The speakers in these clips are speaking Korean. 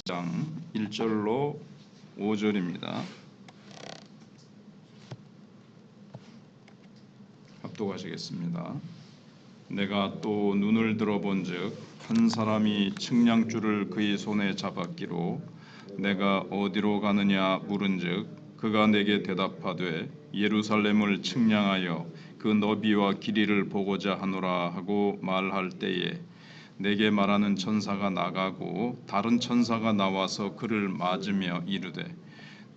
장 1절로 5절입니다. 합독하시겠습니다. 내가 또 눈을 들어본즉 한 사람이 측량줄을 그의 손에 잡았기로 내가 어디로 가느냐 물은즉 그가 내게 대답하되 예루살렘을 측량하여 그 너비와 길이를 보고자 하노라 하고 말할 때에 내게 말하는 천사가 나가고 다른 천사가 나와서 그를 맞으며 이르되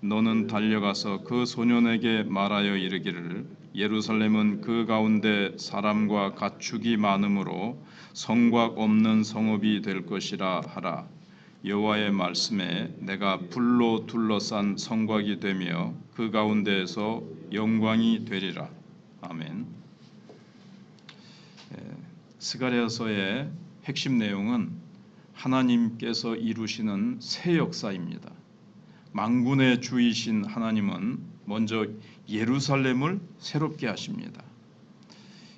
너는 달려가서 그 소년에게 말하여 이르기를 예루살렘은 그 가운데 사람과 가축이 많으므로 성곽 없는 성읍이 될 것이라 하라. 여호와의 말씀에 내가 불로 둘러싼 성곽이 되며 그 가운데에서 영광이 되리라. 아멘. 스가랴서의 핵심 내용은 하나님께서 이루시는 새 역사입니다. 만군의 주이신 하나님은 먼저 예루살렘을 새롭게 하십니다.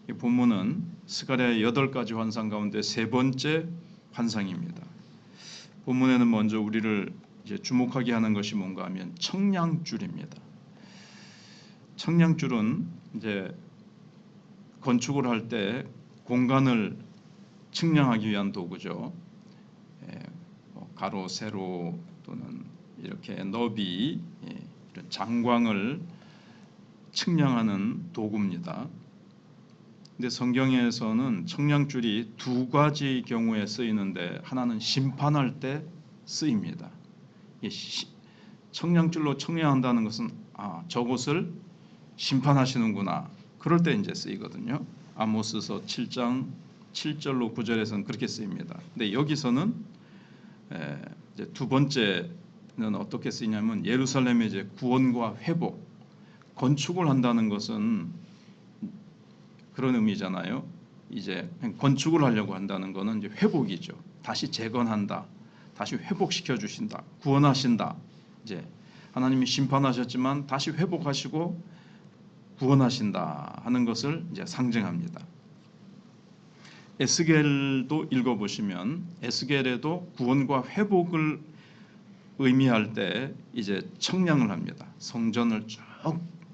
이 본문은 스가랴의 8가지 환상 가운데 세 번째 환상입니다. 본문에는 먼저 우리를 이제 주목하게 하는 것이 뭔가 하면 청량줄입니다. 청량줄은 이제 건축을 할 때 공간을 측량하기 위한 도구죠. 가로, 세로 또는 이렇게 너비, 이런 장광을 측량하는 도구입니다. 근데 성경에서는 청량줄이 두 가지 경우에 쓰이는데 하나는 심판할 때 쓰입니다. 청량줄로 청량한다는 것은 저곳을 심판하시는구나. 그럴 때 이제 쓰이거든요. 아모스서 7장 7절로 9절에서는 그렇게 쓰입니다. 근데 여기서는 이제 두 번째는 어떻게 쓰이냐면 예루살렘의 이제 구원과 회복, 건축을 한다는 것은 그런 의미잖아요. 이제 건축을 하려고 한다는 것은 이제 회복이죠. 다시 재건한다, 다시 회복시켜 주신다, 구원하신다. 이제 하나님이 심판하셨지만 다시 회복하시고 구원하신다 하는 것을 이제 상징합니다. 에스겔도 읽어보시면 에스겔에도 구원과 회복을 의미할 때 이제 청량을 합니다. 성전을 쭉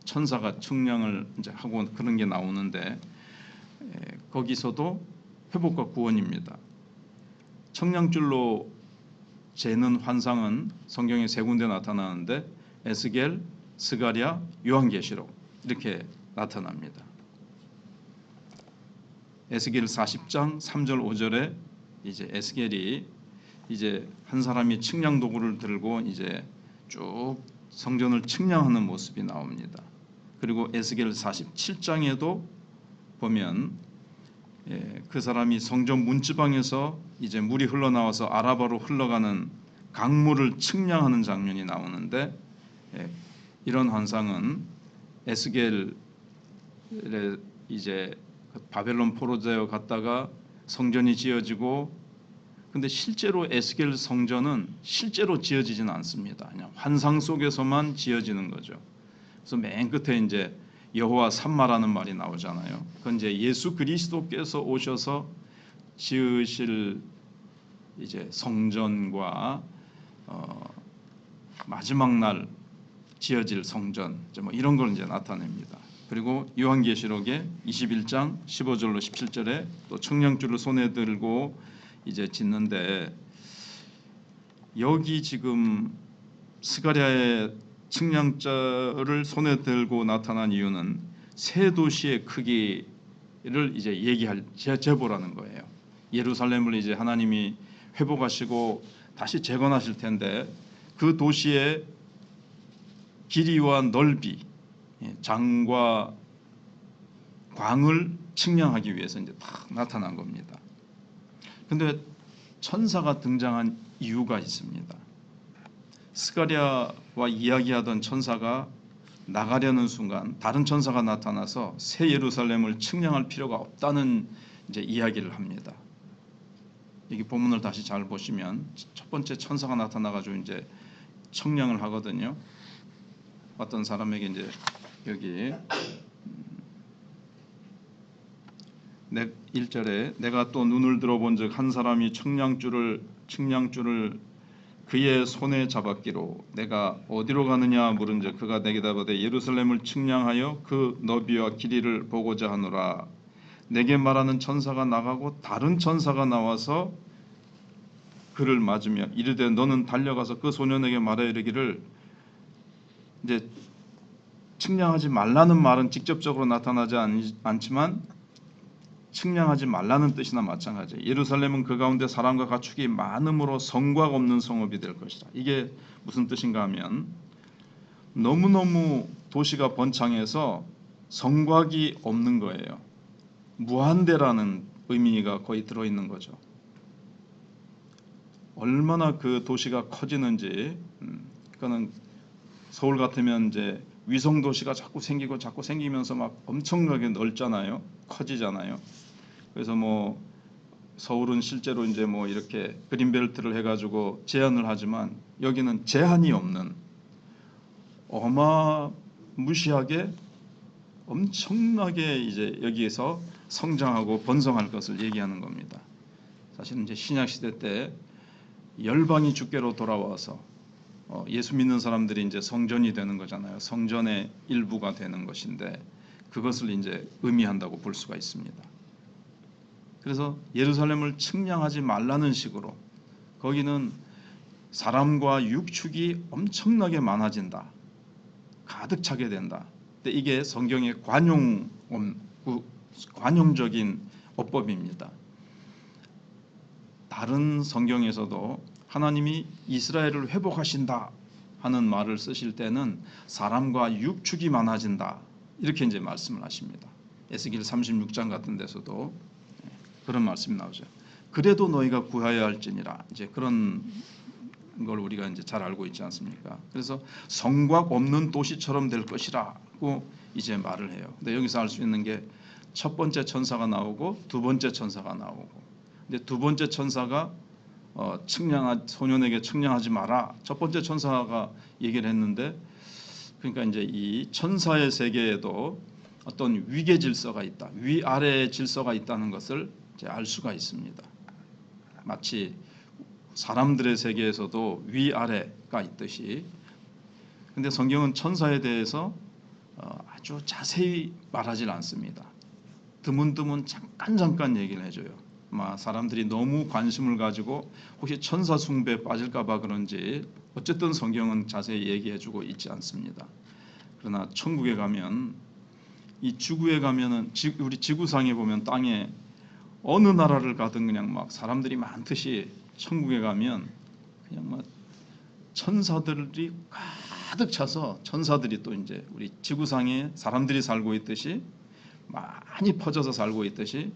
천사가 청량을 이제 하고 그런 게 나오는데 거기서도 회복과 구원입니다. 청량줄로 재는 환상은 성경에 세 군데 나타나는데 에스겔, 스가랴, 요한계시록 이렇게 나타납니다. 에스겔 40장 3절 5절에 이제 에스겔이 이제 한 사람이 측량 도구를 들고 이제 쭉 성전을 측량하는 모습이 나옵니다. 그리고 에스겔 47장에도 보면 그 사람이 성전 문지방에서 이제 물이 흘러나와서 아라바로 흘러가는 강물을 측량하는 장면이 나오는데 이런 환상은 에스겔의 이제 바벨론 포로되어 갔다가 성전이 지어지고 근데 실제로 에스겔 성전은 실제로 지어지지는 않습니다. 그냥 환상 속에서만 지어지는 거죠. 그래서 맨 끝에 이제 여호와 삼마라는 말이 나오잖아요. 그건 이제 예수 그리스도께서 오셔서 지으실 이제 성전과 마지막 날 지어질 성전 뭐 이런 걸 이제 나타냅니다. 그리고 요한계시록의 21장 15절로 17절에 또 청량줄을 손에 들고 이제 짓는데 여기 지금 스가랴의 측량자를 손에 들고 나타난 이유는 세 도시의 크기를 이제 얘기할 제보라는 거예요. 예루살렘을 이제 하나님이 회복하시고 다시 재건하실 텐데 그 도시의 길이와 넓이, 장과 광을 측량하기 위해서 이제 딱 나타난 겁니다. 근데 천사가 등장한 이유가 있습니다. 스가랴와 이야기하던 천사가 나가려는 순간 다른 천사가 나타나서 새 예루살렘을 측량할 필요가 없다는 이제 이야기를 합니다. 여기 본문을 다시 잘 보시면 첫 번째 천사가 나타나가지고 이제 청량을 하거든요. 어떤 사람에게 이제 여기 1절에 내가 또 눈을 들어본즉 한 사람이 측량줄을 그의 손에 잡았기로 내가 어디로 가느냐 물은즉 그가 내게 답하되 예루살렘을 측량하여 그 너비와 길이를 보고자 하노라. 내게 말하는 천사가 나가고 다른 천사가 나와서 그를 맞으며 이르되 너는 달려가서 그 소년에게 말하 이르기를, 이제 측량하지 말라는 말은 직접적으로 나타나지 않지만 측량하지 말라는 뜻이나 마찬가지예요. 예루살렘은 그 가운데 사람과 가축이 많음으로 성곽 없는 성읍이 될 것이다. 이게 무슨 뜻인가 하면 너무너무 도시가 번창해서 성곽이 없는 거예요. 무한대라는 의미가 거의 들어있는 거죠. 얼마나 그 도시가 커지는지, 그거는 서울 같으면 이제 위성 도시가 자꾸 생기면서 막 엄청나게 넓잖아요. 커지잖아요. 그래서 뭐 서울은 실제로 이제 뭐 이렇게 그린벨트를 해가지고 제한을 하지만 여기는 제한이 없는 어마무시하게 엄청나게 이제 여기에서 성장하고 번성할 것을 얘기하는 겁니다. 사실은 이제 신약 시대 때 열방이 주께로 돌아와서 예수 믿는 사람들이 이제 성전이 되는 거잖아요. 성전의 일부가 되는 것인데 그것을 이제 의미한다고 볼 수가 있습니다. 그래서 예루살렘을 측량하지 말라는 식으로 거기는 사람과 육축이 엄청나게 많아진다. 가득 차게 된다. 근데 이게 성경의 관용적인 어법입니다. 다른 성경에서도 하나님이 이스라엘을 회복하신다 하는 말을 쓰실 때는 사람과 육축이 많아진다 이렇게 이제 말씀을 하십니다. 에스겔 36장 같은 데서도 그런 말씀이 나오죠. 그래도 너희가 구하여야 할지니라. 이제 그런 걸 우리가 이제 잘 알고 있지 않습니까? 그래서 성곽 없는 도시처럼 될 것이라고 이제 말을 해요. 근데 여기서 알 수 있는 게 첫 번째 천사가 나오고 두 번째 천사가 나오고, 근데 두 번째 천사가 소년에게 측량하지 마라. 첫 번째 천사가 얘기를 했는데, 그러니까 이제 이 천사의 세계에도 어떤 위계 질서가 있다, 위아래의 질서가 있다는 것을 이제 알 수가 있습니다. 마치 사람들의 세계에서도 위아래가 있듯이. 근데 성경은 천사에 대해서 아주 자세히 말하지 않습니다. 드문드문 잠깐 얘기를 해줘요. 사람들이 너무 관심을 가지고 혹시 천사 숭배에 빠질까봐 그런지 어쨌든 성경은 자세히 얘기해주고 있지 않습니다. 그러나 천국에 가면, 이 지구에 가면은 우리 지구상에 보면 땅에 어느 나라를 가든 그냥 막 사람들이 많듯이 천국에 가면 그냥 막 천사들이 가득 차서 천사들이 또 이제 우리 지구상에 사람들이 살고 있듯이 많이 퍼져서 살고 있듯이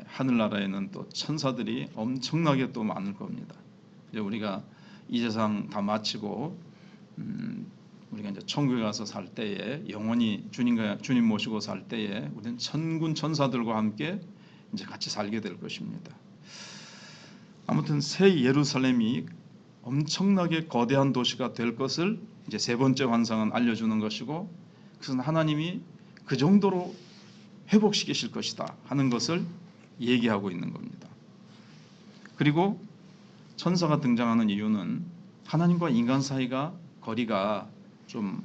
하늘나라에는 또 천사들이 엄청나게 또 많을 겁니다. 이제 우리가 이 세상 다 마치고 우리가 이제 천국에 가서 살 때에 영원히 주님 모시고 살 때에 우리는 천군 천사들과 함께 이제 같이 살게 될 것입니다. 아무튼 새 예루살렘이 엄청나게 거대한 도시가 될 것을 이제 세 번째 환상은 알려주는 것이고, 그것은 하나님이 그 정도로 회복시키실 것이다 하는 것을 얘기하고 있는 겁니다. 그리고 천사가 등장하는 이유는 하나님과 인간 사이가 거리가 좀,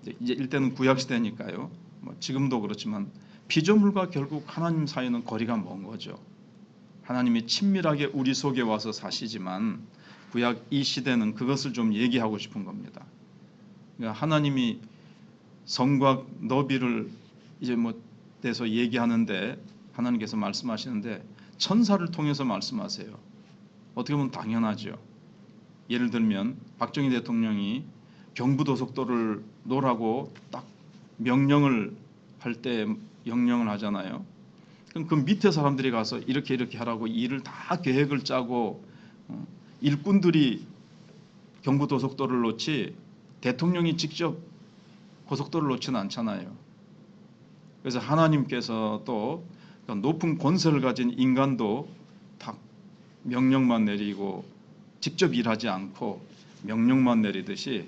이제 일대는 구약 시대니까요. 지금도 그렇지만 피조물과 결국 하나님 사이는 거리가 먼 거죠. 하나님이 친밀하게 우리 속에 와서 사시지만 구약 이 시대는 그것을 좀 얘기하고 싶은 겁니다. 그러니까 하나님이 성곽 너비를 이제 대해서 얘기하는데 하나님께서 말씀하시는데 천사를 통해서 말씀하세요. 어떻게 보면 당연하죠. 예를 들면 박정희 대통령이 경부고속도로를 놓으라고 딱 명령을 할 때 명령을 하잖아요. 그럼 그 밑에 사람들이 가서 이렇게 하라고 일을 다 계획을 짜고 일꾼들이 경부고속도로를 놓지 대통령이 직접 고속도로를 놓지는 않잖아요. 그래서 하나님께서 또 높은 권세를 가진 인간도 다 명령만 내리고 직접 일하지 않고 명령만 내리듯이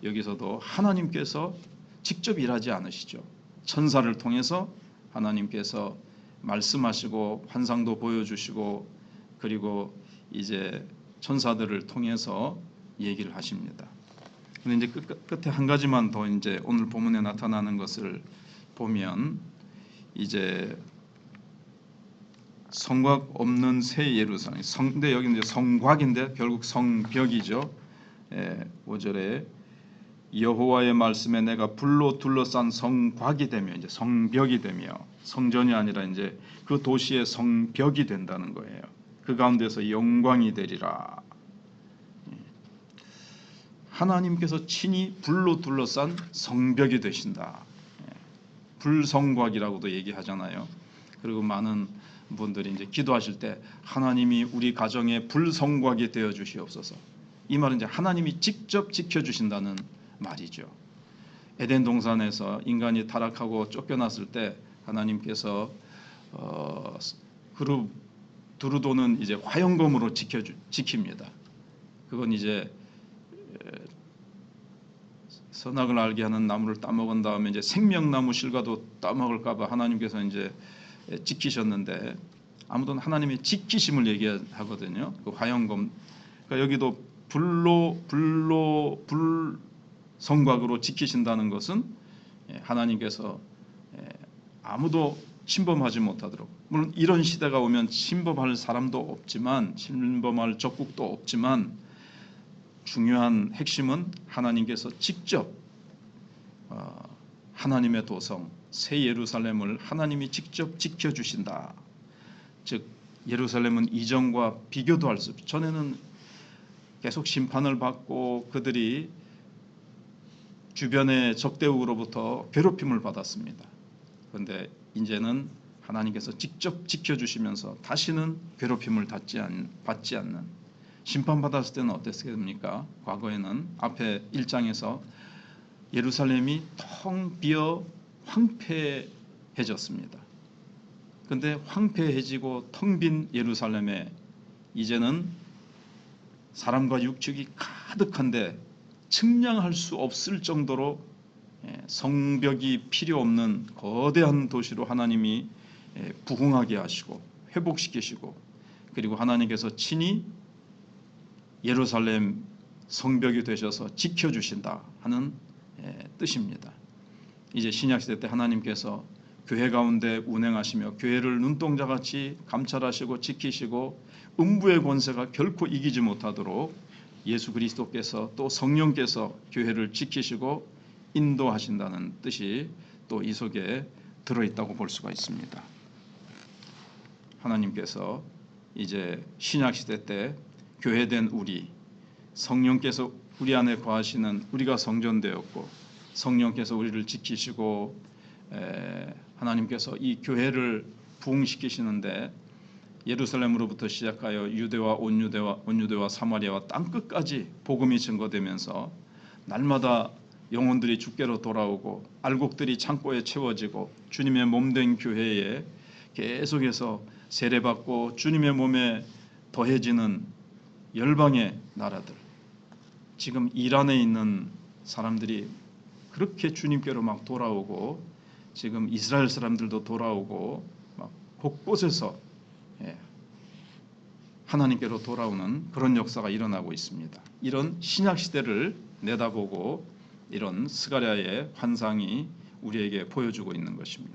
여기서도 하나님께서 직접 일하지 않으시죠. 천사를 통해서 하나님께서 말씀하시고 환상도 보여주시고, 그리고 이제 천사들을 통해서 얘기를 하십니다. 근데 이제 끝에 한 가지만 더 이제 오늘 본문에 나타나는 것을 보면 이제 성곽 없는 새 예루살렘. 근데 여기 이제 성곽인데 결국 성벽이죠. 5절에 여호와의 말씀에 내가 불로 둘러싼 성곽이 되며, 이제 성벽이 되며, 성전이 아니라 이제 그 도시의 성벽이 된다는 거예요. 그 가운데서 영광이 되리라. 하나님께서 친히 불로 둘러싼 성벽이 되신다. 불성곽이라고도 얘기하잖아요. 그리고 많은 분들이 이제 기도하실 때 하나님이 우리 가정에 불성곽이 되어 주시옵소서. 이 말은 이제 하나님이 직접 지켜주신다는 말이죠. 에덴 동산에서 인간이 타락하고 쫓겨났을 때 하나님께서 그룹 두루도는 이제 화영검으로 지킵니다. 그건 이제 선악을 알게 하는 나무를 따먹은 다음에 이제 생명나무 실과도 따먹을까봐 하나님께서 이제 지키셨는데, 아무튼 하나님의 지키심을 얘기하거든요. 그 화영검. 그러니까 여기도 불성곽으로 지키신다는 것은 하나님께서 아무도 침범하지 못하도록, 물론 이런 시대가 오면 침범할 사람도 없지만, 침범할 적국도 없지만, 중요한 핵심은 하나님께서 직접 하나님의 도성 새 예루살렘을 하나님이 직접 지켜주신다. 즉 예루살렘은 이전과 비교도 할 수 없죠. 전에는 계속 심판을 받고 그들이 주변의 적대국으로부터 괴롭힘을 받았습니다. 그런데 이제는 하나님께서 직접 지켜주시면서 다시는 괴롭힘을 받지 않는, 심판받았을 때는 어땠습니까? 과거에는 앞에 1장에서 예루살렘이 텅 비어 황폐해졌습니다. 그런데 황폐해지고 텅 빈 예루살렘에 이제는 사람과 육축이 가득한데 측량할 수 없을 정도로 성벽이 필요 없는 거대한 도시로 하나님이 부흥하게 하시고 회복시키시고, 그리고 하나님께서 친히 예루살렘 성벽이 되셔서 지켜주신다 하는 뜻입니다. 이제 신약시대 때 하나님께서 교회 가운데 운행하시며 교회를 눈동자같이 감찰하시고 지키시고 음부의 권세가 결코 이기지 못하도록 예수 그리스도께서 또 성령께서 교회를 지키시고 인도하신다는 뜻이 또 이 속에 들어있다고 볼 수가 있습니다. 하나님께서 이제 신약시대 때 교회된 우리, 성령께서 우리 안에 거하시는 우리가 성전되었고 성령께서 우리를 지키시고 하나님께서 이 교회를 부흥시키시는데 예루살렘으로부터 시작하여 유대와 온유대와 사마리아와 땅끝까지 복음이 증거되면서 날마다 영혼들이 주께로 돌아오고 알곡들이 창고에 채워지고 주님의 몸된 교회에 계속해서 세례받고 주님의 몸에 더해지는 열방의 나라들, 지금 이란에 있는 사람들이 그렇게 주님께로 막 돌아오고, 지금 이스라엘 사람들도 돌아오고 막 곳곳에서 하나님께로 돌아오는 그런 역사가 일어나고 있습니다. 이런 신약 시대를 내다보고 이런 스가랴의 환상이 우리에게 보여주고 있는 것입니다.